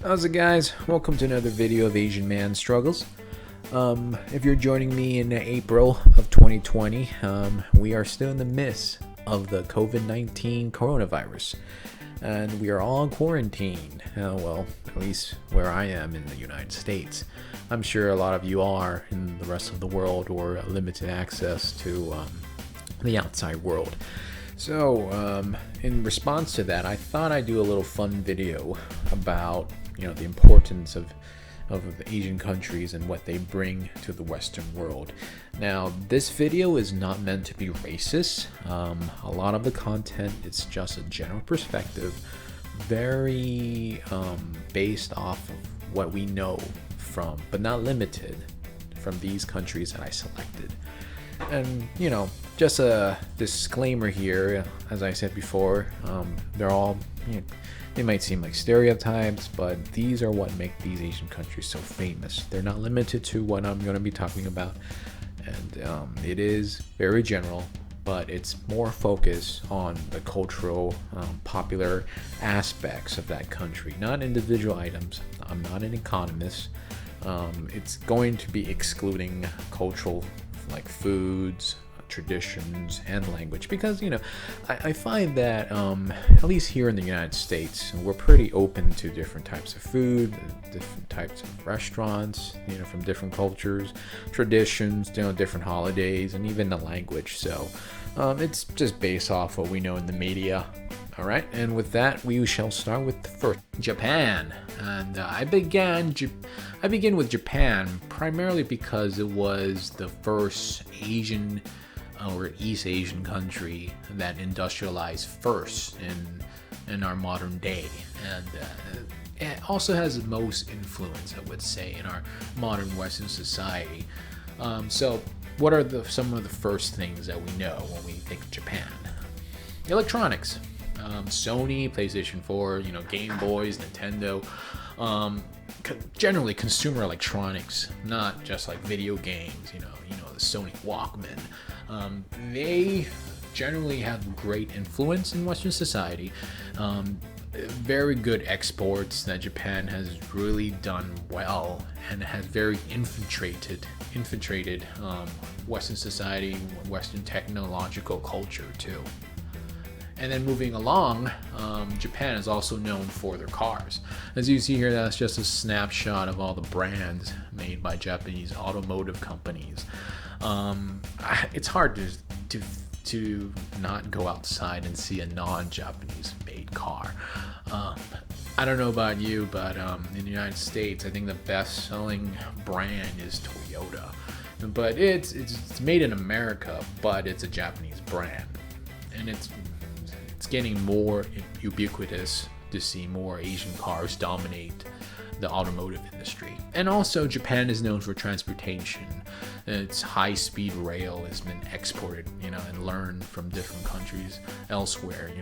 How's it, guys? Welcome to another video of Asian Man Struggles. If you're joining me in April of 2020, we are still in the midst of the COVID-19 coronavirus, and we are all in quarantine. Well, at least where I am in the United States. I'm sure a lot of you are in the rest of the world or limited access to the outside world. So, in response to that, I thought I'd do a little fun video about the importance of the Asian countries and what they bring to the Western world. Now, this video is not meant to be racist. A lot of the content is just a general perspective, very based off of what we know from, but not limited, from these countries that I selected. And just a disclaimer here, as I said before, they're all, they might seem like stereotypes, but these are what make these Asian countries so famous. They're not limited to what I'm going to be talking about, and it is very general, but it's more focused on the cultural, popular aspects of that country, not individual items. I'm not an economist. It's going to be excluding cultural, like foods, traditions, and language, because I find that at least here in the United States, we're pretty open to different types of food, different types of restaurants, from different cultures, traditions, different holidays, and even the language. So it's just based off what we know in the media. All right, and with that, we shall start with the first, Japan. And I begin with Japan primarily because it was the first Asian or East Asian country that industrialized first in our modern day, and it also has the most influence, I would say, in our modern Western society. So what are some of the first things that we know when we think of Japan? Electronics. Sony, PlayStation 4, Game Boys, Nintendo, generally consumer electronics, not just like video games, the Sony Walkman. They generally have great influence in Western society. Very good exports that Japan has really done well, and has very infiltrated Western society, Western technological culture too. And then moving along, Japan is also known for their cars. As you see here, that's just a snapshot of all the brands made by Japanese automotive companies. It's hard to not go outside and see a non-Japanese made car. I don't know about you, but in the United States, I think the best-selling brand is Toyota. But it's made in America, but it's a Japanese brand, and it's getting more ubiquitous to see more Asian cars dominate the automotive industry. And also, Japan is known for transportation. Its high-speed rail has been exported, and learned from different countries elsewhere,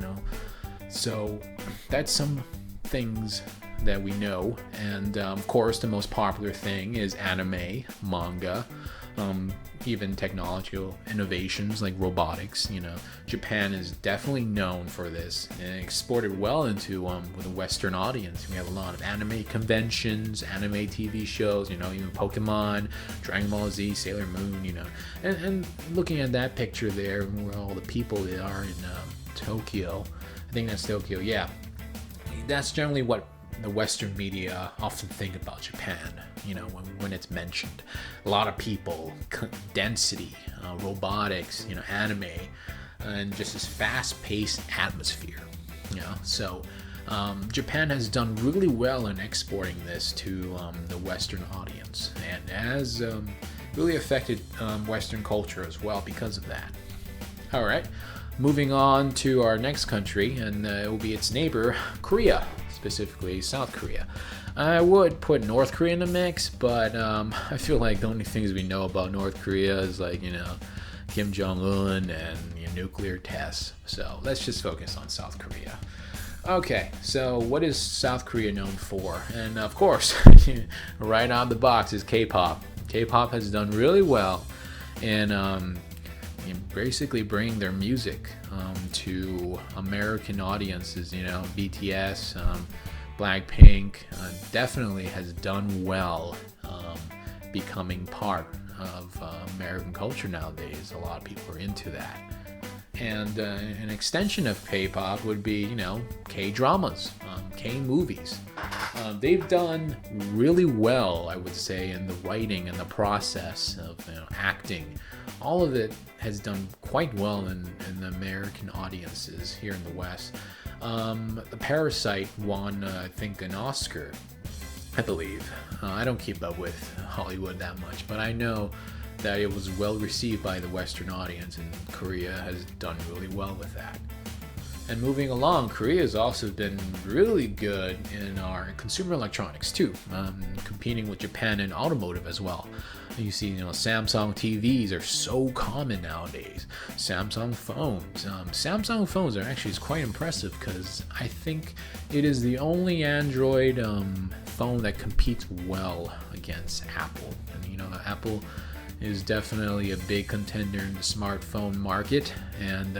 So that's some things that we know. And of course, the most popular thing is anime, manga, even technological innovations like robotics. Japan is definitely known for this, and exported well into with a Western audience. We have a lot of anime conventions, anime TV shows, even Pokemon, Dragon Ball Z, Sailor Moon, and looking at that picture there, where all the people that are in Tokyo, I think that's Tokyo, yeah, that's generally what the Western media often think about Japan, when it's mentioned. A lot of people, density, robotics, anime, and just this fast-paced atmosphere, So Japan has done really well in exporting this to the Western audience, and has really affected Western culture as well because of that. All right, moving on to our next country, and it will be its neighbor, Korea. Specifically South Korea. I would put North Korea in the mix, but I feel like the only things we know about North Korea is like Kim Jong-un and nuclear tests. So let's just focus on South Korea. Okay, so what is South Korea known for? And of course, right out of the box is K-pop. K-pop has done really well in basically bringing their music to American audiences. BTS, Blackpink definitely has done well becoming part of American culture nowadays. A lot of people are into that. And an extension of K-pop would be, K-dramas, K-movies. They've done really well, I would say, in the writing and the process of acting. All of it has done quite well in the American audiences here in the West. The Parasite won, I think, an Oscar, I believe. I don't keep up with Hollywood that much, but I know that it was well received by the Western audience, and Korea has done really well with that. And moving along, Korea has also been really good in our consumer electronics too, competing with Japan in automotive as well. You see, Samsung TVs are so common nowadays. Samsung phones are actually quite impressive, because I think it is the only Android phone that competes well against Apple. And Apple is definitely a big contender in the smartphone market. And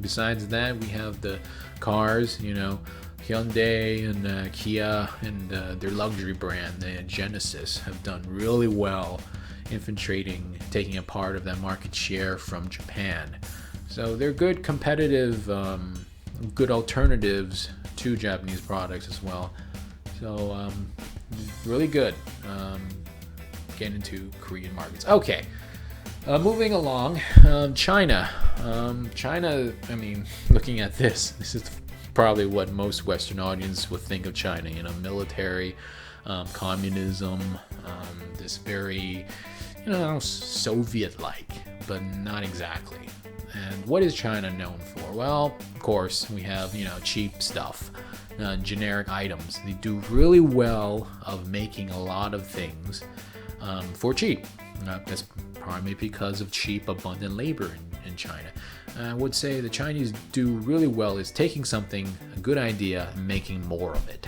besides that, we have the cars, Hyundai and Kia and their luxury brand, the Genesis, have done really well infiltrating, taking a part of that market share from Japan. So they're good competitive, good alternatives to Japanese products as well. So really good. Get into Korean markets. Okay, moving along, China. China, looking at this is probably what most Western audience would think of China. Military, communism, this very, Soviet-like, but not exactly. And what is China known for? Well, of course, we have, cheap stuff, generic items. They do really well of making a lot of things for cheap. That's primarily because of cheap, abundant labor in China. I would say the Chinese do really well is taking something, a good idea, and making more of it.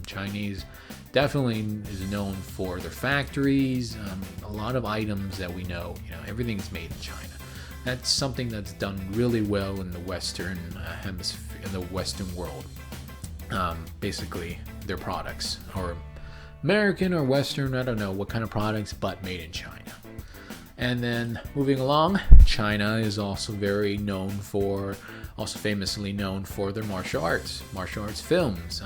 Chinese definitely is known for their factories. A lot of items that we know, everything's made in China. That's something that's done really well in the Western hemisphere, in the Western world. Basically, their products, or American or Western, I don't know what kind of products, but made in China. And then moving along, China is also famously known for their martial arts films,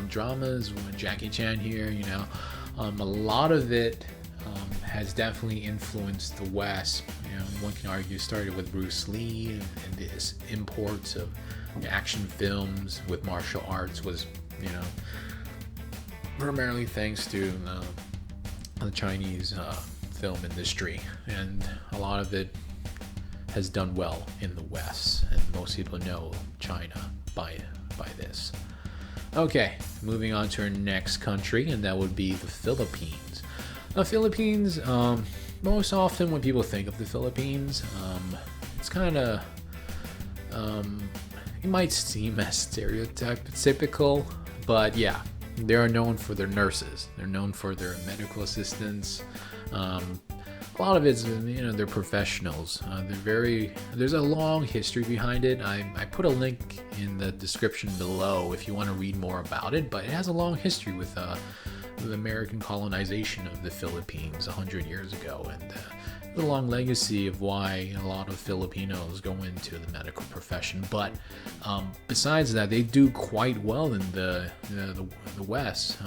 dramas. Jackie Chan here, a lot of it has definitely influenced the West. One can argue started with Bruce Lee, and this imports of action films with martial arts was, primarily thanks to the Chinese film industry, and a lot of it has done well in the West, and most people know China by this. Okay, moving on to our next country, and that would be the Philippines. The Philippines, most often when people think of the Philippines, it's kind of, it might seem as stereotypical, but yeah, they are known for their nurses. They're known for their medical assistants. A lot of it's, they're professionals. There's a long history behind it. I put a link in the description below if you want to read more about it, but it has a long history with the American colonization of the Philippines 100 years ago, and the long legacy of why a lot of Filipinos go into the medical profession. But besides that, they do quite well in the West,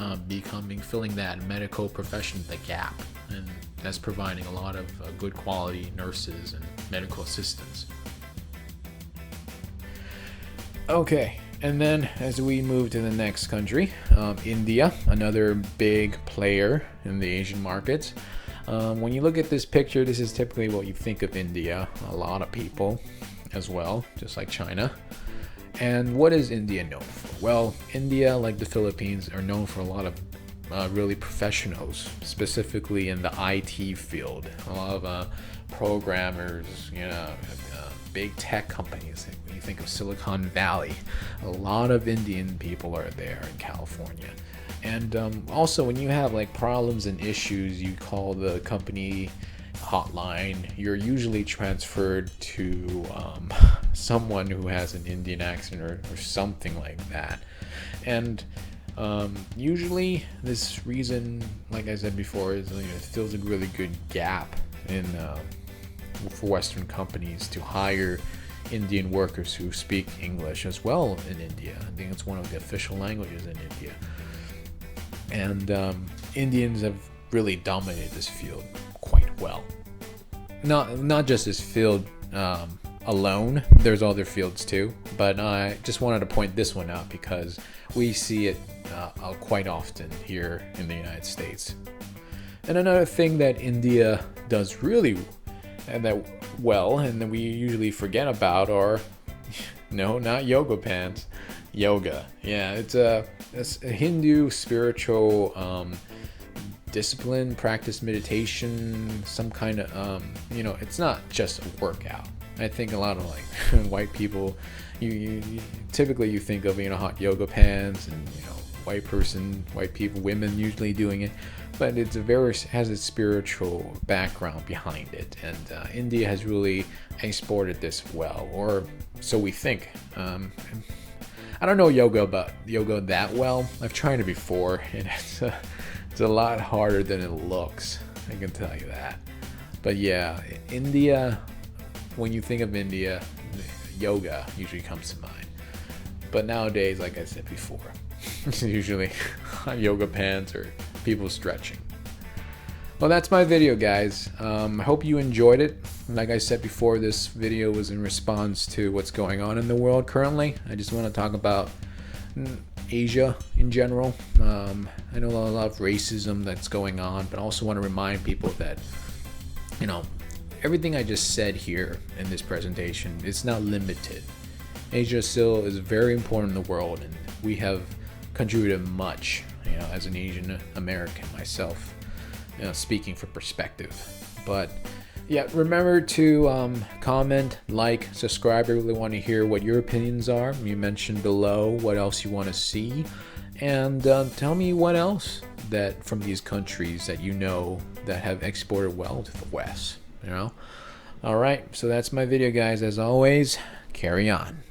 filling that medical profession, the gap, and that's providing a lot of good quality nurses and medical assistants. Okay, and then as we move to the next country, India, another big player in the Asian markets. When you look at this picture, this is typically what you think of India. A lot of people as well, just like China. And what is India known for? Well, India, like the Philippines, are known for a lot of really professionals, specifically in the IT field. A lot of programmers, big tech companies. When you think of Silicon Valley, a lot of Indian people are there in California. And also, when you have problems and issues, you call the company hotline. You're usually transferred to someone who has an Indian accent or something like that. And usually this reason, like I said before, is, it fills a really good gap in for Western companies to hire Indian workers who speak English as well in India. I think it's one of the official languages in India. And Indians have really dominated this field quite well. Not just this field alone, there's other fields too, but I just wanted to point this one out because we see it quite often here in the United States. And another thing that India does really and that we usually forget about are, no, not yoga pants, yoga. Yeah, it's a Hindu spiritual discipline, practice meditation, some kind of it's not just a workout. I think a lot of white people, you typically you think of hot yoga pants and white people, women usually doing it, but has a spiritual background behind it, and India has really exported this well, or so we think. I don't know yoga that well. I've tried it before, and it's a lot harder than it looks. I can tell you that. But yeah, India. When you think of India, yoga usually comes to mind. But nowadays, like I said before, it's usually yoga pants or people stretching. Well, that's my video, guys. I hope you enjoyed it. Like I said before, this video was in response to what's going on in the world currently. I just want to talk about Asia in general. I know a lot of racism that's going on, but I also want to remind people that, everything I just said here in this presentation, it's not limited. Asia still is very important in the world, and we have contributed much, as an Asian American myself, speaking for perspective. But yeah, remember to comment, like, subscribe. I really want to hear what your opinions are. You mentioned below what else you want to see, and tell me what else that from these countries that that have exported well to the West. All right, so that's my video, guys. As always, carry on.